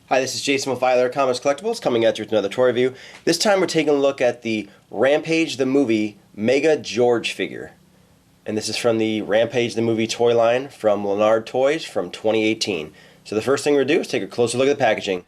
Hi, this is Jason with Violator Comics Collectibles coming at you with another toy review. This time we're taking a look at the Rampage the Movie Mega George figure. And this is from the Rampage the Movie toy line from Lanard Toys from 2018. So the first thing we're going to do is take a closer look at the packaging.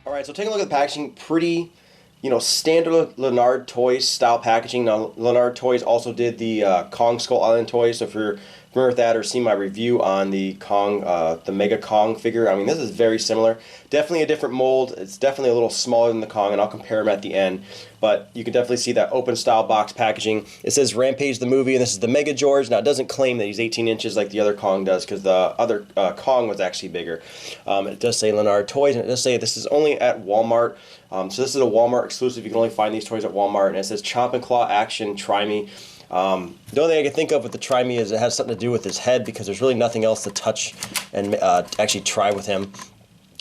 Alright, so taking a look at the packaging, pretty, standard Lanard Toys style packaging. Now, Lanard Toys also did the Kong Skull Island toys, so if you're familiar with that or seen my review on the Kong, the Mega Kong figure, I mean, this is very similar. Definitely a different mold. It's definitely a little smaller than the Kong, and I'll compare them at the end. But you can definitely see that open style box packaging. It says Rampage the Movie, and this is the Mega George. Now, it doesn't claim that he's 18 inches like the other Kong does, because the other Kong was actually bigger. It does say Lanard Toys, and it does say this is only at Walmart. So this is a Walmart exclusive. You can only find these toys at Walmart, and it says Chomp and Claw Action, Try Me. The only thing I can think of with the Try Me is it has something to do with his head, because there's really nothing else to touch and actually try with him.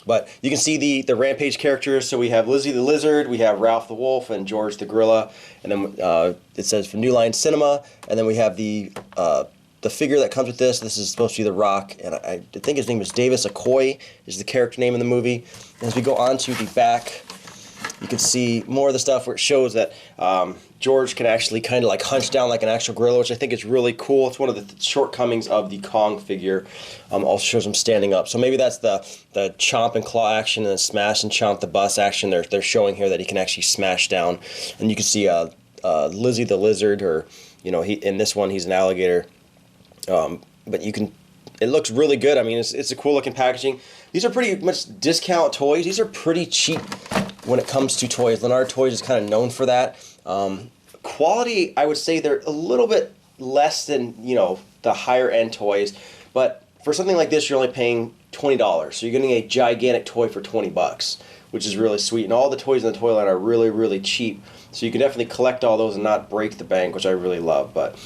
But you can see the Rampage characters. So we have Lizzie the Lizard, we have Ralph the Wolf, and George the Gorilla. And then it says from New Line Cinema. And then we have the figure that comes with this. This is supposed to be The Rock, and I think his name is Davis Okoye is the character name in the movie. And as we go on to the back, you can see more of the stuff where it shows that George can actually kind of like hunch down like an actual gorilla, which I think is really cool. It's one of the shortcomings of the Kong figure. Also shows him standing up. So maybe that's the chomp and claw action and the smash and chomp the bus action. They're showing here that he can actually smash down. And you can see Lizzie the Lizard, or in this one he's an alligator. But it looks really good. I mean, it's a cool looking packaging. These are pretty much discount toys. These are pretty cheap when it comes to toys. Lanard Toys is kind of known for that. Quality, I would say they're a little bit less than, the higher end toys, but for something like this, you're only paying $20. So you're getting a gigantic toy for 20 bucks, which is really sweet. And all the toys in the toy line are really, really cheap. So you can definitely collect all those and not break the bank, which I really love. But,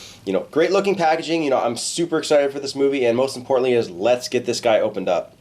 great looking packaging. I'm super excited for this movie, and most importantly is let's get this guy opened up.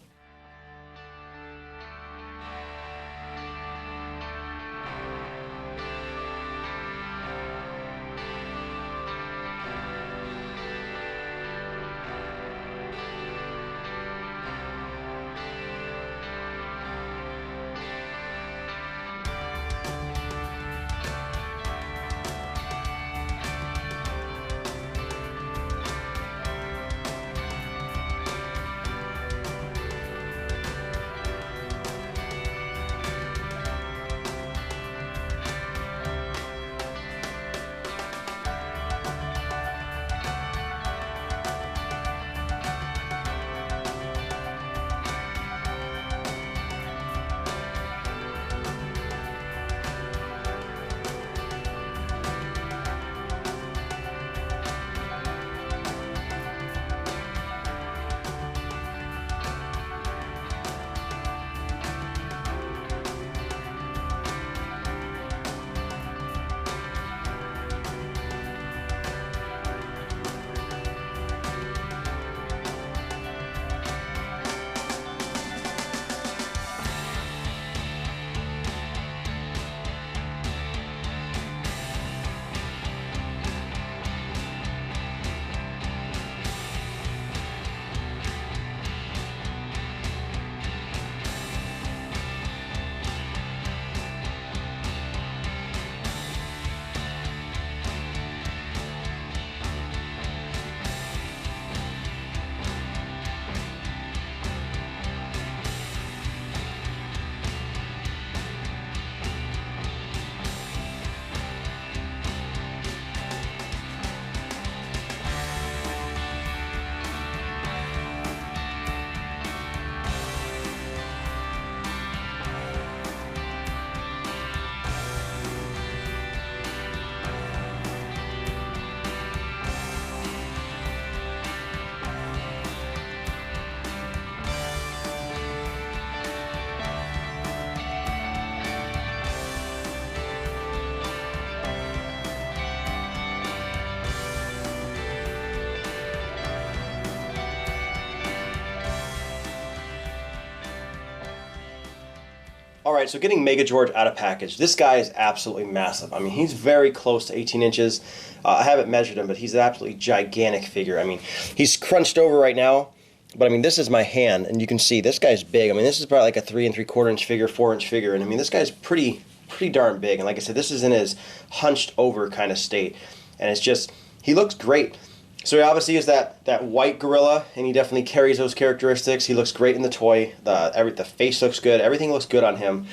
Alright, so getting Mega George out of package. This guy is absolutely massive. I mean, he's very close to 18 inches. I haven't measured him, but he's an absolutely gigantic figure. I mean, he's crunched over right now, but I mean, this is my hand, and you can see this guy's big. I mean, this is probably like a 3 3/4 inch figure, 4 inch figure, and I mean, this guy's pretty darn big. And like I said, this is in his hunched over kind of state, and it's just, he looks great. So he obviously is that white gorilla, and he definitely carries those characteristics. He looks great in the toy. The face looks good. Everything looks good on him.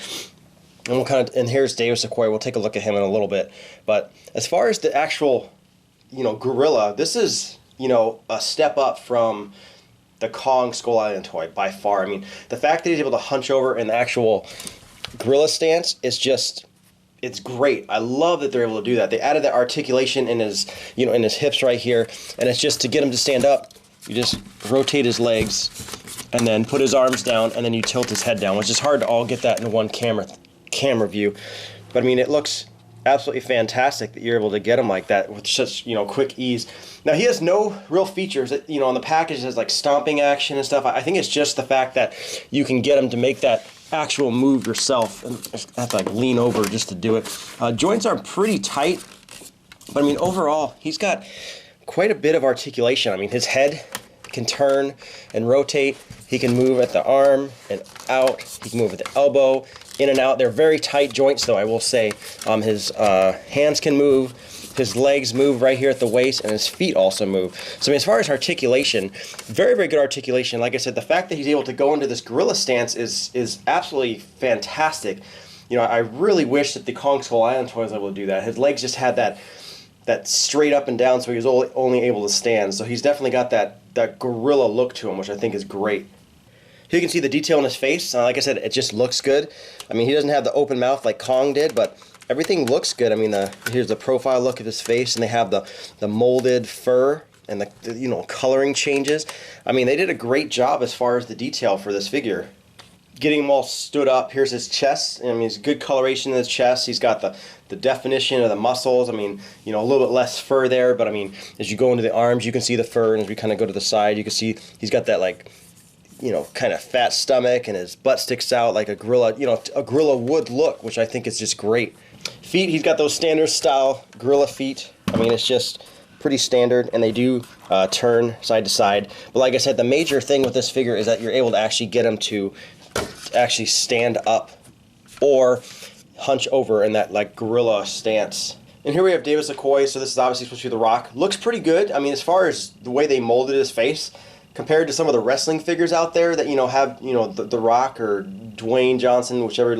And here's Davis Okoye. We'll take a look at him in a little bit. But as far as the actual, gorilla, this is, a step up from the Kong Skull Island toy by far. I mean, the fact that he's able to hunch over in the actual gorilla stance is just, it's great. I love that they're able to do that. They added that articulation in his, in his hips right here, and it's just to get him to stand up. You just rotate his legs, and then put his arms down, and then you tilt his head down, which is hard to all get that in one camera view. But I mean, it looks absolutely fantastic that you're able to get him like that with such quick ease. Now he has no real features that on the package. It has like stomping action and stuff. I think it's just the fact that you can get him to make that actual move yourself, and have to like lean over just to do it. Joints are pretty tight, but I mean overall he's got quite a bit of articulation. I mean, his head can turn and rotate. He can move at the arm and out. He can move at the elbow, in and out. They're very tight joints though, I will say. His hands can move. His legs move right here at the waist, and his feet also move. So I mean, as far as articulation, very, very good articulation. Like I said, the fact that he's able to go into this gorilla stance is absolutely fantastic. I really wish that the Kong Skull Island toy was able to do that. His legs just had that straight up and down, so he was only able to stand. So he's definitely got that gorilla look to him, which I think is great. Here you can see the detail in his face. Like I said, it just looks good. I mean, he doesn't have the open mouth like Kong did, but everything looks good. I mean, here's the profile look of his face, and they have the molded fur and the coloring changes. I mean, they did a great job as far as the detail for this figure. Getting him all stood up. Here's his chest. I mean, he's good coloration in his chest. He's got the definition of the muscles. I mean, a little bit less fur there, but I mean, as you go into the arms, you can see the fur, and as we kind of go to the side, you can see he's got that like, kind of fat stomach, and his butt sticks out like a gorilla, a gorilla would look, which I think is just great. Feet, he's got those standard style gorilla feet. I mean, it's just pretty standard, and they do turn side to side. But like I said, the major thing with this figure is that you're able to actually get him to actually stand up or hunch over in that like gorilla stance. And here we have Davis Okoye. So this is obviously supposed to be The Rock. Looks pretty good. I mean, as far as the way they molded his face, compared to some of the wrestling figures out there that have the Rock or Dwayne Johnson, whichever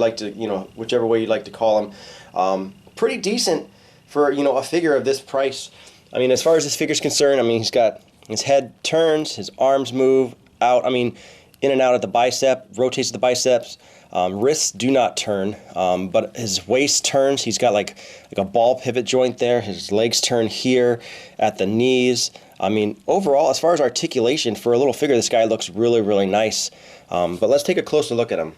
way you'd like to call him, pretty decent for a figure of this price. I mean, as far as this figure's concerned, I mean, he's got his head turns, his arms move out. I mean, in and out at the bicep, rotates the biceps. Wrists do not turn, but his waist turns. He's got like a ball pivot joint there. His legs turn here at the knees. I mean, overall, as far as articulation, for a little figure, this guy looks really, really nice. But let's take a closer look at him.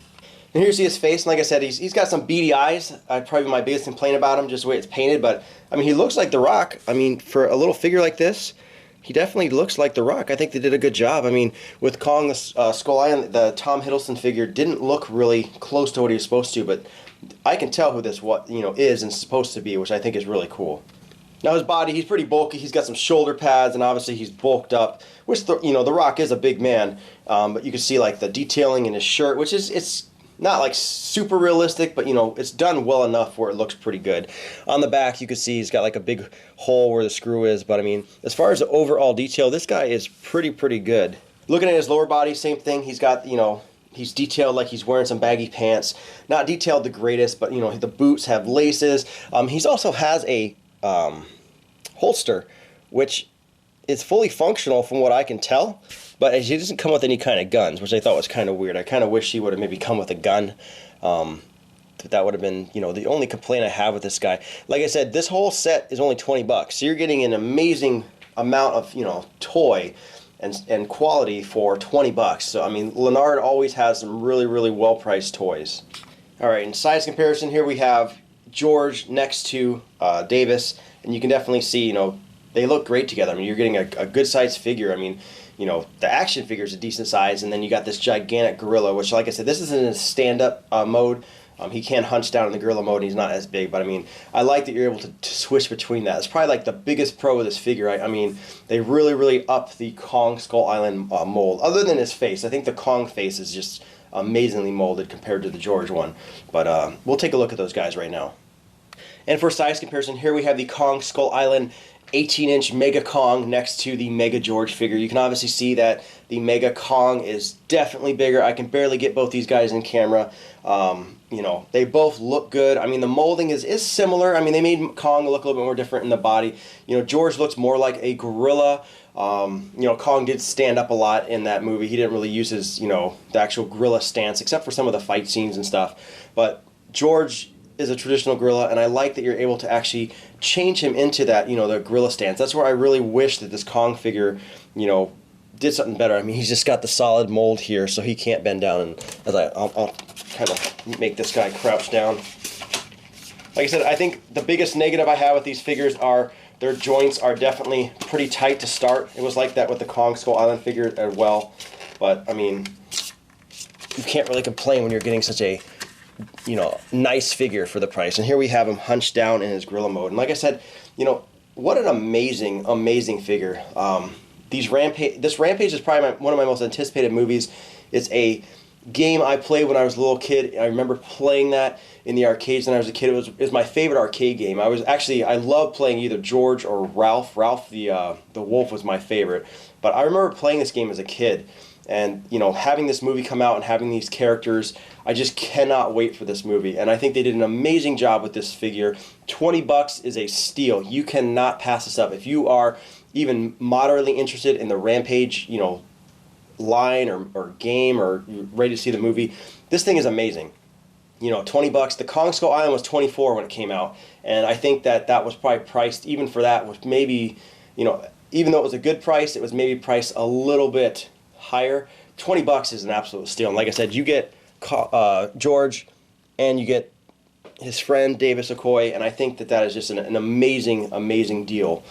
And here you see his face, and like I said, he's got some beady eyes. Probably my biggest complaint about him, just the way it's painted. But, I mean, he looks like The Rock. I mean, for a little figure like this, he definitely looks like The Rock. I think they did a good job. I mean, with Kong, the Skull Island, the Tom Hiddleston figure didn't look really close to what he was supposed to, but I can tell who this is and supposed to be, which I think is really cool. Now his body, he's pretty bulky. He's got some shoulder pads, and obviously he's bulked up. Which The Rock is a big man, but you can see like the detailing in his shirt, which it's not like super realistic, but it's done well enough where it looks pretty good. On the back, you can see he's got like a big hole where the screw is, but I mean, as far as the overall detail, this guy is pretty good. Looking at his lower body, same thing. He's got he's detailed like he's wearing some baggy pants. Not detailed the greatest, but the boots have laces. He's also has a holster, which is fully functional from what I can tell, but he doesn't come with any kind of guns, which I thought was kind of weird. I kind of wish he would have maybe come with a gun. That would have been, the only complaint I have with this guy. Like I said, this whole set is only $20, so you're getting an amazing amount of, toy and quality for $20. So, I mean, Lanard always has some really, really well-priced toys. All right, in size comparison, here we have George next to Davis, and you can definitely see, they look great together. I mean, you're getting a good-sized figure. I mean, the action figure is a decent size, and then you got this gigantic gorilla, which, like I said, this is in a stand-up mode. He can hunch down in the gorilla mode, and he's not as big, but I mean, I like that you're able to switch between that. It's probably like the biggest pro of this figure. I mean, they really up the Kong Skull Island mold. Other than his face, I think the Kong face is just amazingly molded compared to the George one. But we'll take a look at those guys right now. And for size comparison, here we have the Kong Skull Island 18-inch Mega Kong next to the Mega George figure. You can obviously see that the Mega Kong is definitely bigger. I can barely get both these guys in camera. You know, they both look good. I mean, the molding is similar. I mean, they made Kong look a little bit more different in the body. You know, George looks more like a gorilla. You know, Kong did stand up a lot in that movie. He didn't really use his, you know, the actual gorilla stance, except for some of the fight scenes and stuff. But George is a traditional gorilla, and I like that you're able to actually change him into that, you know, the gorilla stance. That's where I really wish that this Kong figure, you know, did something better. I mean, he's just got the solid mold here, so he can't bend down. And as I'll kind of make this guy crouch down. Like I said, I think the biggest negative I have with these figures are their joints are definitely pretty tight to start. It was like that with the Kong Skull Island figure as well. But, I mean, you can't really complain when you're getting such a, you know, nice figure for the price. And here we have him hunched down in his gorilla mode. And like I said, you know, what an amazing figure. This Rampage is probably one of my most anticipated movies. It's a game I played when I was a little kid. I remember playing that in the arcades when I was a kid. It was my favorite arcade game. I love playing either George or Ralph. Ralph the wolf was my favorite. But I remember playing this game as a kid. And, you know, having this movie come out and having these characters, I just cannot wait for this movie. And I think they did an amazing job with this figure. $20 is a steal. You cannot pass this up. If you are even moderately interested in the Rampage, you know, line or game, or ready to see the movie, this thing is amazing. You know, $20. The Kong Skull Island was $24 when it came out. And I think that was probably priced, even for that, was maybe, you know, even though it was a good price, it was maybe priced a little bit higher. $20 is an absolute steal. And like I said, you get George, and you get his friend Davis Okoye, and I think that is just an amazing deal.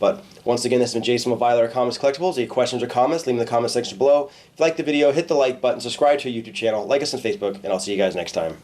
But once again, this has been Jason with Violator Comics Collectibles. Any questions or comments, leave them in the comment section below. If you like the video, hit the like button, subscribe to our YouTube channel, like us on Facebook, and I'll see you guys next time.